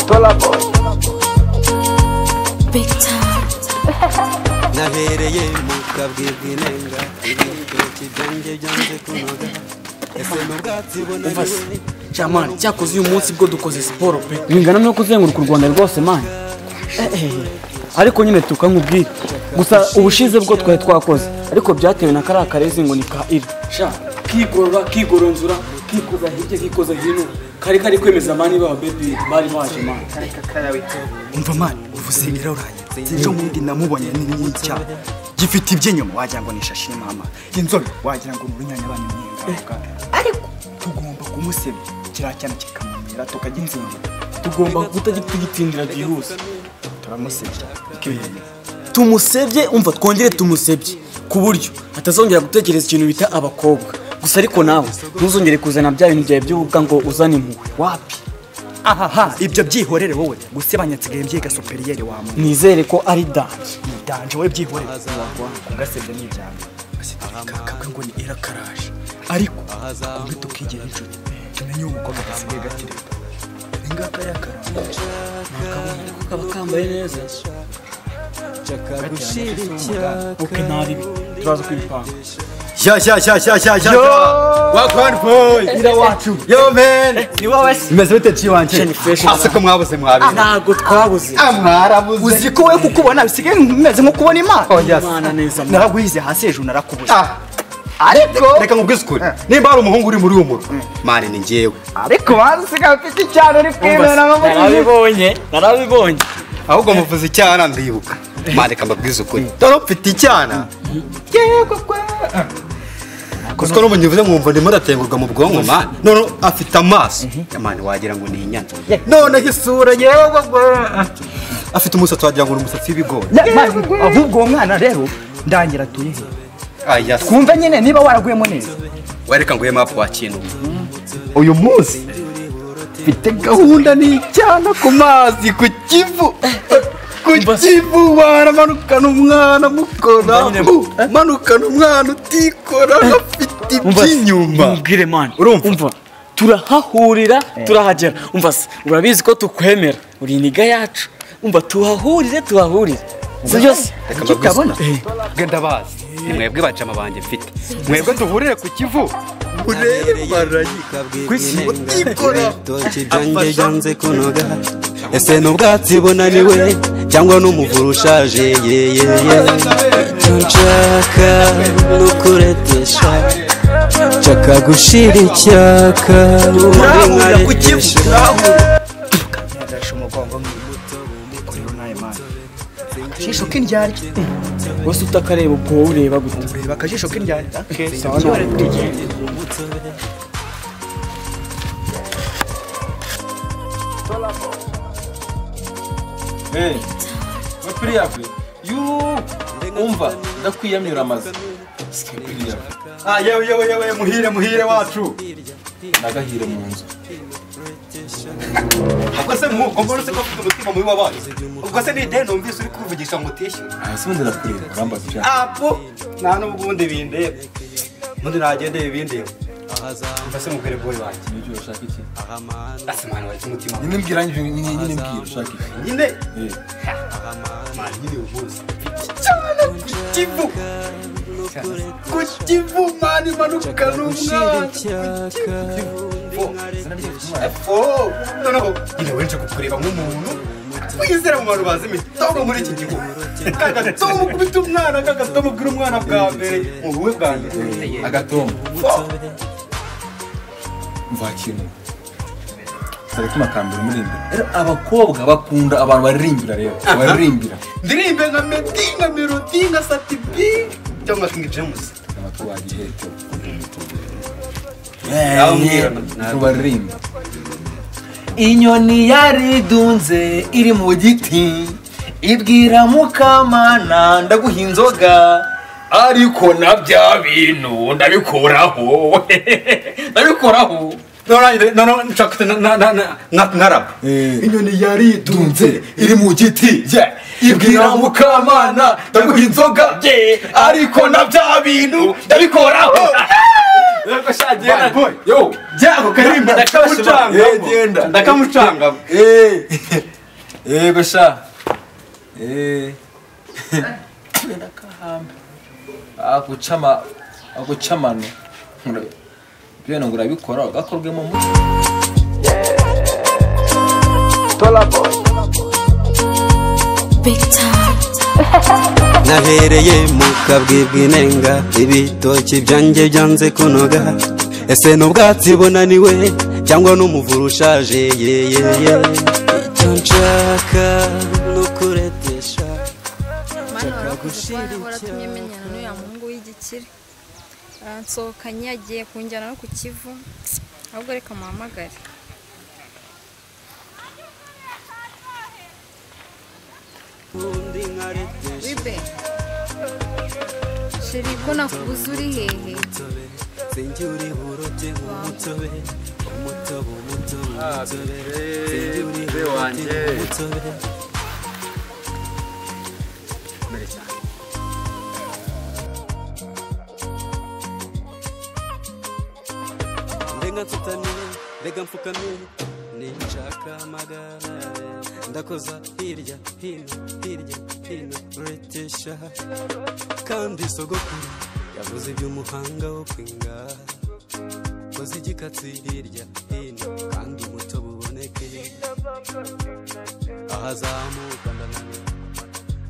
Solar Boy. Big time. Nahereye mukabwirwa inenga ibitoki byanjye byanze kunoga ese n'ubwatsi bunaniwe Chamani cyakoze uyu munsi bwo dukoze siporo pe bingana no kuzenguruka u Rwanda rwose man ariko nyine tukankubwira gusa ubushize bwo twari twakoze ariko byatewe na kara karezi ngo ni ka iri sha kigoronzura kikoza hirya kikoza hino kari kwemeza mani ba baby bari baje man umva man uvuze iroranye ejo mundi namubonye n'icya gifite ibyenyuma wagira ngo nishashi mama inzobe wagira ngo urunyanya banyumyenga ariko tugomba kumusebya kiracyana kikamumira tukagintsinda tugomba kutagitindira byihuse turamusebya tumusebye umva twongere tumusebye ku buryo atazongera gutekereza ikintu bita abakobwa gusa ariko nawe ntuzongere kuzana bya bintu byawe by'ubuga ngo uzane impuhwe wapi aha ibyo byihorere wowe gusebanya nsigaye mbyiga superieur wa muntu nizere ko ari danje we byihorere ugasebya n'ibyawe kakabwe ngo ni irakaraje ariko kumbe tukigira inshuti tumenye umukobwa gasigaye gatireka ingaka yakaraje nakabona ko kaba kambaye neza okay nari turaza kwipanga sha wakwan boy ira wacu yo man ni wowe imeze bite ciwanje ase ko mwabuze mwabize ntago twabuze mwarabuze uzi ko we kukubona bisigaye meze nko kubona imana neza naragwize hasi ejo narakubuze ariko reka nkubwize ukuri nimba ari umuhungu uri muri uwo muro mane ni njyewe ariko wasigaye ufite icyano uri kwemera narabibonye ahubwo muvuze icyana ndibuka mane kambabwize ukuri dore mfite icyana yego kwe kuko no munyivuze mwumva ndimo ndatengurwa mu bwonko mane none afite amaso mane wagira ngo ni inyana none isura yego kwe afite umusatsi wagira ngo ni umusatsi w'ibigori ahubwo uwo mwana rero ndangira tuyihe aya twumva nyine niba waraguyemo neza wereka ngo yema hapo wakintu uyu munsi mfite gahunda n'icyana ku mazi ku kivu waramanukana umwana mukora manukana umwana utikora afite iby'inyuma mbwire man urumva turahahurira turahagera umva urabizi ko tukwemera uri iniga yacu umva tuhahurire sibyo se ukabona genda bazi mwebwe bacama banje mfite mwebwe duhurire ku kivu urebe barayika kwisi utikora ibitoki byanjye byanze kunoga ese n'ubwatsi bunaniwe cyangwa n'umuvuru ushaje nshaka n'ukuretesha nshaka gushira icyaka turahurira ku kivu akajisho k'indyarya wese utakareba ubwo wowe ureba gute ureba akajisho k'indyarya sawa nawe tugende Priyawe umva ndakwiyamira amaze yewe muhire wacu nagahire mu nzu ubwo se mbona se ko ufite umutima mubi wabaye ubwo se n'ideni numvise uri kuvugisha ngo utishyure sibundi ndakureba urambaza ijana apo nta n'ubundi bindeba ubundi nagendeye ibindeba umva se mubwire boy wanjye n'ibyo urashaka iki asimana wari umutima nyine mbwira nyine mbwira ushaka iki nyine mani nyine ubuze cyane ku kivu mani manukana umwana noneho nyine wenje kukureba nk'umuntu wizera mu bantu bazi imitogo muri iki gihugu kagatomo kubita umwana kagatomo bwira umwana bwa mbere mu buwe bwa mbere agatomo mva kintu sagatuma kambira umurimbira abakobwa bakunda abantu baririmbira rero baririmbira ndirimbe nka Meddy nka Melody nka Sati B cyangwa King James amatwagiye baririmba inyoni yaridunze iri mu giti ibwira mukamana ndaguha inzoga ariko na bya bintu ndabikoraho no nshaka nkaraba inyoni yaridunze iri mu giti ibwira mukamana ndaguha inzoga ariko na bya bintu ndabikoraho Yego shagenda. Boy. Yo, Jago karimba ndakamucanga. genda. Ndakamucanga. Yego sha. Ndakahamba. Akucamano. Byo ngo urabikora gakorwe mu muco. Big time. nahereye mu kabwibwi nenga ibitoki byanjye byanze kunoga ese n'ubwatsi bunaniwe cyangwa n'umuvura ushaje yeyeye icyo nshaka nukuretesha Mano urakuze waratumye menyana n'uya muhungu w'igikire nsohokanye yagiye kunjyana no ku Kivu ahubwo reka muhamagare Wibe Sheri ko nakubuze uri hehe Sinjuri burote umutobe umutobe Be wanje. Ndenga tutani ndega mfukame ninshaka amagara ndakoza hirya hino retesha kandi sogokuru yavuze iby'umuhanga wo kwinga koza igikatsi hirya hino kandi umutobe uboneke ahazamuka ndananiwe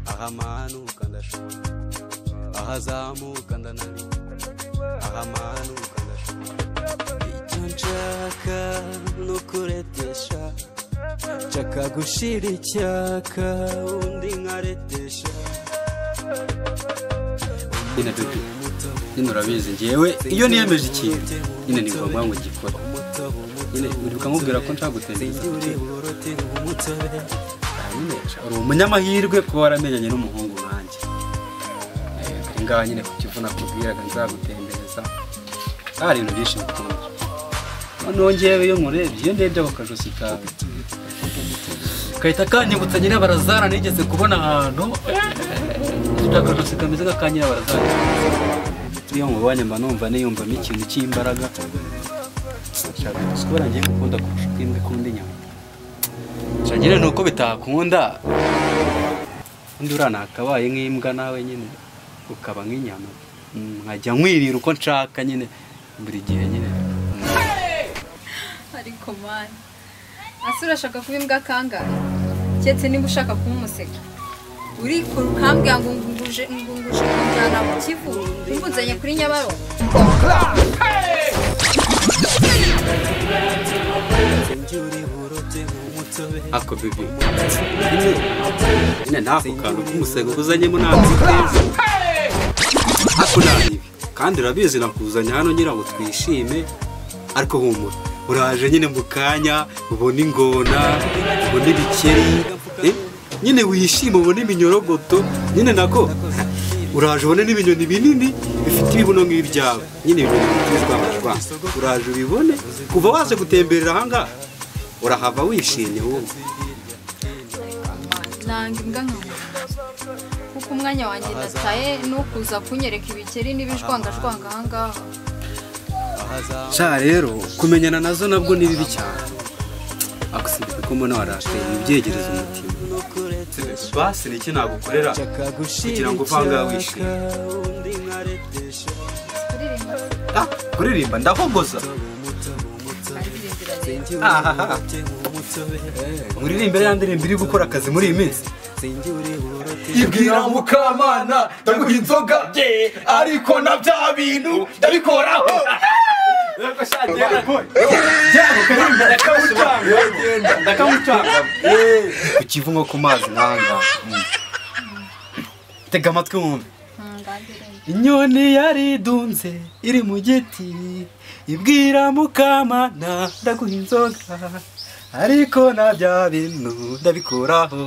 ahamanuka ndashobora ahazamuka ndananiwe ahamanuka ndashobora icyo nshaka nukuretesha nshaka gushira icyaka undi nkaretesha Nyine bebe. Nyine urabizi njyewe iyo niyemeje ikintu nyine ni ngombwa ngo gikore. Nyine uribuka nkubwira ko nshaka gutembereza. Nyine uri umunyamahirwe kuba waramenyanye n'umuhungu wanjye. Ngaha nyine ku Kivu nakubwiraga nzagutembereza. Hari ibintu byinshi bikunda. Noneho njyewe iyo nkurebye iyo ndebye ako kajosi kawe kahita kanyibutsa Nyirabarazana nigeze kubona ahantu akajosi kameze nk'aka Nyirabarazana. Iyo nkubonye mba numva niyumvamo ikintu cy'imbaraga. Nshaka gusubira ngiye gukunda kurusha uko imbwa ikunda inyama. Nshagire nuko bitakunda undi uranakabaye nk'imbwa nawe nyine ukaba nk'inyama nkajya nkwirira uko nshaka nyine buri gihe nyine. ariko mani ase urashaka kuba imbwa kangahe cyetse niba ushaka kuba umuseke urikora ukambwira ngo ngunguje kunjyana mu Kivu umbunzanye kuri Nyabarongo Ako bibi nyine ntako kantu k'umusego kuzanyemo ntabwo keza ako nabi kandi urabizi nakuzanye hano ngira ngo twishime ariko humura uraje nyine mu kanya ubona ingona ubona ibikeri nyine wishime ubona iminyorogoto nyine nako uraje ubone n'ibinyoni binini bifite ibibuno nk'ibyawe nyine ibintu bitizwa amajwa uraje ubibone kuva waje gutemberera ahangaha urahava wishimye wowe nanga imbwa nkawe kuko umwanya wanjye nataye no kuza kunyereka ibikeri n'ibijwangajwanga ahangaha sha rero kumenyana nazo nabwo ni bibi cyane akusibye ko mbona warakaye ibyegereza umutima basi niki nagukorera kugira ngo uvanga wishime kuririmba ndahogoza muririmbe ya ndirimbo iri gukora akazi muri iyi minsi Ibwira Mukamana ndaguha inzoga ariko na bya bintu ndabikoraho. Yego shagenda. Jago karimba ndakamucanga. Ku Kivu nko ku mazi nanga. Tega amatwi wumve. Inyoni yaridunze iri mu giti ibwira Mukamana ndaguha inzoga ariko na bya bintu ndabikoraho.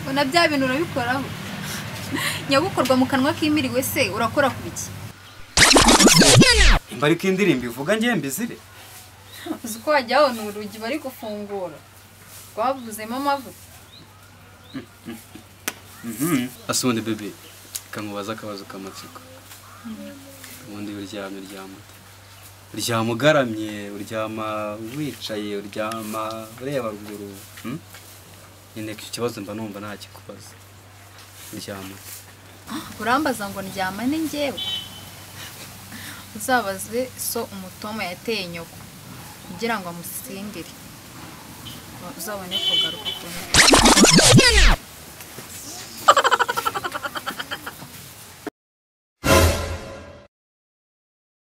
Ona bya bintu urabikoraho nyagukorwa mu kanwa k'imiriwe se urakora ku biki Imbari k'indirimbo ivuga ngiye mbizire uko wajyaho ni urugi bari gufungura rwavuzemo amavuta Asundi bebe reka nkubaza akabazo k'amatsiko ubundi uryamye uryama ugaramye uryama wicaye uryama ureba ruguru nyine icyo kibazo mba numva ntakikubaza uryama urambaza ngo ndyama ni njyewe uzabaze so umutoma yateye nyoko kugira ngo amusingire uzabone kugaruka ku